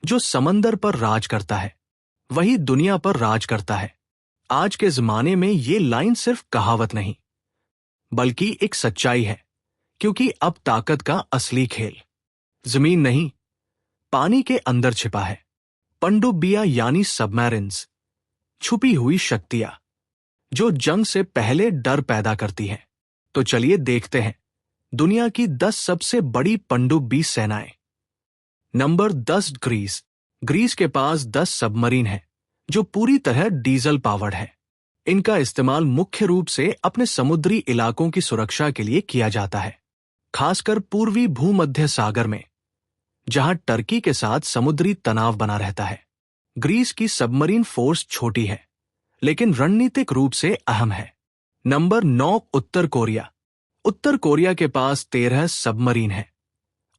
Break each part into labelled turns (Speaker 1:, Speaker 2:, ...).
Speaker 1: जो समंदर पर राज करता है वही दुनिया पर राज करता है। आज के जमाने में ये लाइन सिर्फ कहावत नहीं बल्कि एक सच्चाई है, क्योंकि अब ताकत का असली खेल जमीन नहीं, पानी के अंदर छिपा है। पनडुब्बियां यानी सबमरीन्स, छुपी हुई शक्तियां जो जंग से पहले डर पैदा करती हैं। तो चलिए देखते हैं दुनिया की 10 सबसे बड़ी पनडुब्बी सेनाएं। Number 10, Greece. ग्रीस के पास 10 सबमरीन हैं जो पूरी तरह डीजल पावर्ड है। इनका इस्तेमाल मुख्य रूप से अपने समुद्री इलाकों की सुरक्षा के लिए किया जाता है, खासकर पूर्वी भूमध्य सागर में, जहां टर्की के साथ समुद्री तनाव बना रहता है। ग्रीस की सबमरीन फोर्स छोटी है लेकिन रणनीतिक रूप से अहम है। नंबर 9, उत्तर कोरिया। उत्तर कोरिया के पास 13 सबमरीन हैं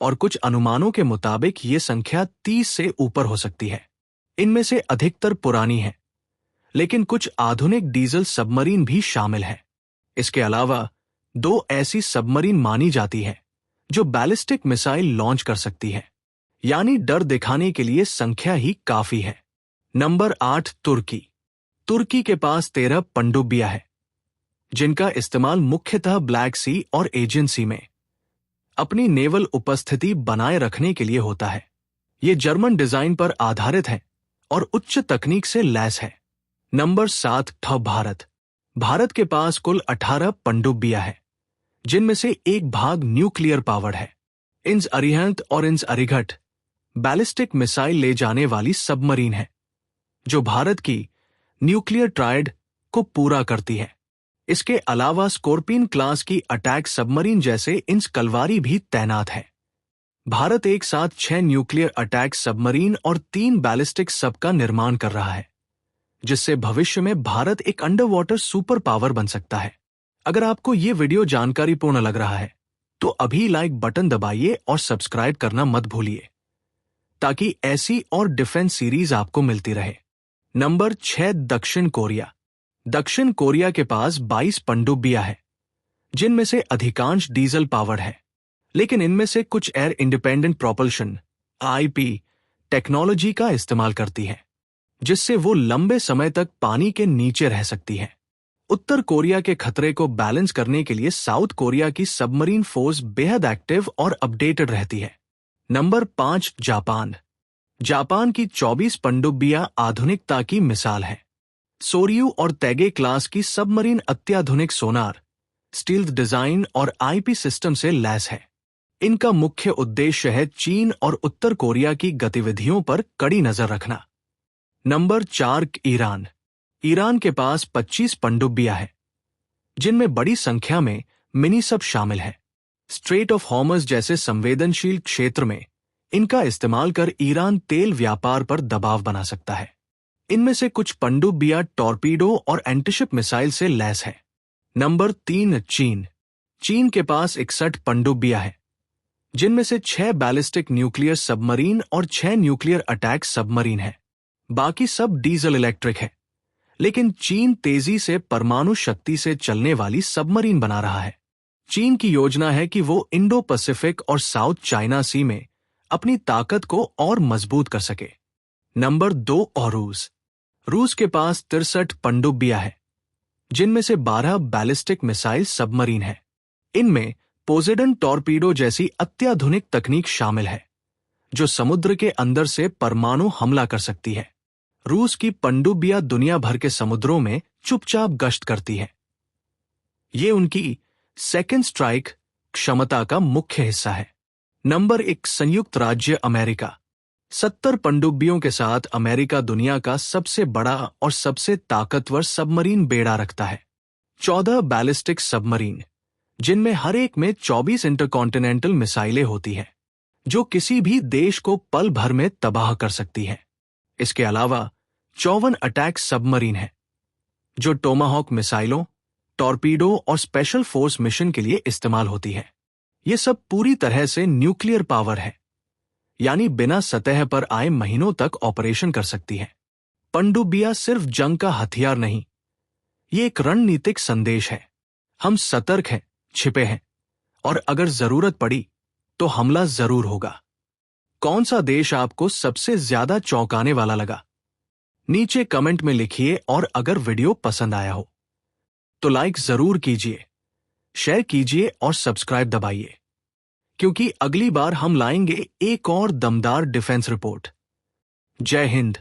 Speaker 1: और कुछ अनुमानों के मुताबिक ये संख्या 30 से ऊपर हो सकती है। इनमें से अधिकतर पुरानी है, लेकिन कुछ आधुनिक डीजल सबमरीन भी शामिल हैं। इसके अलावा 2 ऐसी सबमरीन मानी जाती हैं जो बैलिस्टिक मिसाइल लॉन्च कर सकती हैं, यानी डर दिखाने के लिए संख्या ही काफी है। नंबर 8, तुर्की। तुर्की के पास 13 पनडुब्बियां हैं जिनका इस्तेमाल मुख्यतः ब्लैक सी और एजियन सी में अपनी नेवल उपस्थिति बनाए रखने के लिए होता है। ये जर्मन डिजाइन पर आधारित है और उच्च तकनीक से लैस है। नंबर 7, भारत। भारत के पास कुल 18 पनडुब्बियां हैं जिनमें से एक भाग न्यूक्लियर पावर्ड है। इंस अरिहंत और इंस अरिघट बैलिस्टिक मिसाइल ले जाने वाली सबमरीन है जो भारत की न्यूक्लियर ट्रायड को पूरा करती है। इसके अलावा स्कॉर्पियन क्लास की अटैक सबमरीन जैसे इंस कलवारी भी तैनात है। भारत एक साथ 6 न्यूक्लियर अटैक सबमरीन और 3 बैलिस्टिक सब का निर्माण कर रहा है, जिससे भविष्य में भारत एक अंडर वाटर सुपर पावर बन सकता है। अगर आपको ये वीडियो जानकारीपूर्ण लग रहा है तो अभी लाइक बटन दबाइए और सब्सक्राइब करना मत भूलिए ताकि ऐसी और डिफेंस सीरीज आपको मिलती रहे। नंबर 6, दक्षिण कोरिया। दक्षिण कोरिया के पास 22 पनडुब्बियां हैं जिनमें से अधिकांश डीजल पावर्ड है, लेकिन इनमें से कुछ air independent propulsion (IP) technology का इस्तेमाल करती है, जिससे वो लंबे समय तक पानी के नीचे रह सकती है। उत्तर कोरिया के खतरे को बैलेंस करने के लिए साउथ कोरिया की सबमरीन फोर्स बेहद एक्टिव और अपडेटेड रहती है। Number 5, Japan. जापान की 24 पनडुब्बियां आधुनिकता की मिसाल है। सोरियू और तैगे क्लास की सबमरीन अत्याधुनिक सोनार, स्टील्थ डिजाइन और आईपी सिस्टम से लैस है। इनका मुख्य उद्देश्य है चीन और उत्तर कोरिया की गतिविधियों पर कड़ी नजर रखना। Number 4, Iran. ईरान के पास 25 पनडुब्बियां हैं जिनमें बड़ी संख्या में मिनी सब शामिल है। स्ट्रेट ऑफ हॉर्मज जैसे संवेदनशील क्षेत्र में इनका इस्तेमाल कर ईरान तेल व्यापार पर दबाव बना सकता है। इनमें से कुछ पनडुब्बियां टॉर्पीडो और एंटीशिप मिसाइल से लैस है। नंबर 3, चीन। चीन के पास 61 पनडुब्बियां हैं जिनमें से 6 बैलिस्टिक न्यूक्लियर सबमरीन और 6 न्यूक्लियर अटैक सबमरीन हैं। बाकी सब डीजल इलेक्ट्रिक है, लेकिन चीन तेजी से परमाणु शक्ति से चलने वाली सबमरीन बना रहा है। चीन की योजना है कि वो इंडो पैसिफिक और साउथ चाइना सी में अपनी ताकत को और मजबूत कर सके। नंबर 2, और रूस। रूस के पास 63 पनडुब्बियां हैं जिनमें से 12 बैलिस्टिक मिसाइल सबमरीन हैं। इनमें पोसेडन टॉर्पीडो जैसी अत्याधुनिक तकनीक शामिल है जो समुद्र के अंदर से परमाणु हमला कर सकती है। रूस की पनडुब्बियां दुनिया भर के समुद्रों में चुपचाप गश्त करती हैं। ये उनकी सेकेंड स्ट्राइक क्षमता का मुख्य हिस्सा है। नंबर 1, संयुक्त राज्य अमेरिका। 70 पनडुब्बियों के साथ अमेरिका दुनिया का सबसे बड़ा और सबसे ताकतवर सबमरीन बेड़ा रखता है। 14 बैलिस्टिक सबमरीन जिनमें हर एक में 24 इंटरकॉन्टिनेंटल मिसाइलें होती हैं जो किसी भी देश को पल भर में तबाह कर सकती हैं। इसके अलावा 54 अटैक सबमरीन हैं जो टोमाहॉक मिसाइलों, टॉर्पीडो और स्पेशल फोर्स मिशन के लिए इस्तेमाल होती है। ये सब पूरी तरह से न्यूक्लियर पावर है, यानी बिना सतह पर आए महीनों तक ऑपरेशन कर सकती है। पनडुब्बियां सिर्फ जंग का हथियार नहीं, ये एक रणनीतिक संदेश है। हम सतर्क हैं, छिपे हैं और अगर जरूरत पड़ी तो हमला जरूर होगा। कौन सा देश आपको सबसे ज्यादा चौंकाने वाला लगा? नीचे कमेंट में लिखिए और अगर वीडियो पसंद आया हो तो लाइक जरूर कीजिए, शेयर कीजिए और सब्सक्राइब दबाइए, क्योंकि अगली बार हम लाएंगे एक और दमदार डिफेंस रिपोर्ट। जय हिंद।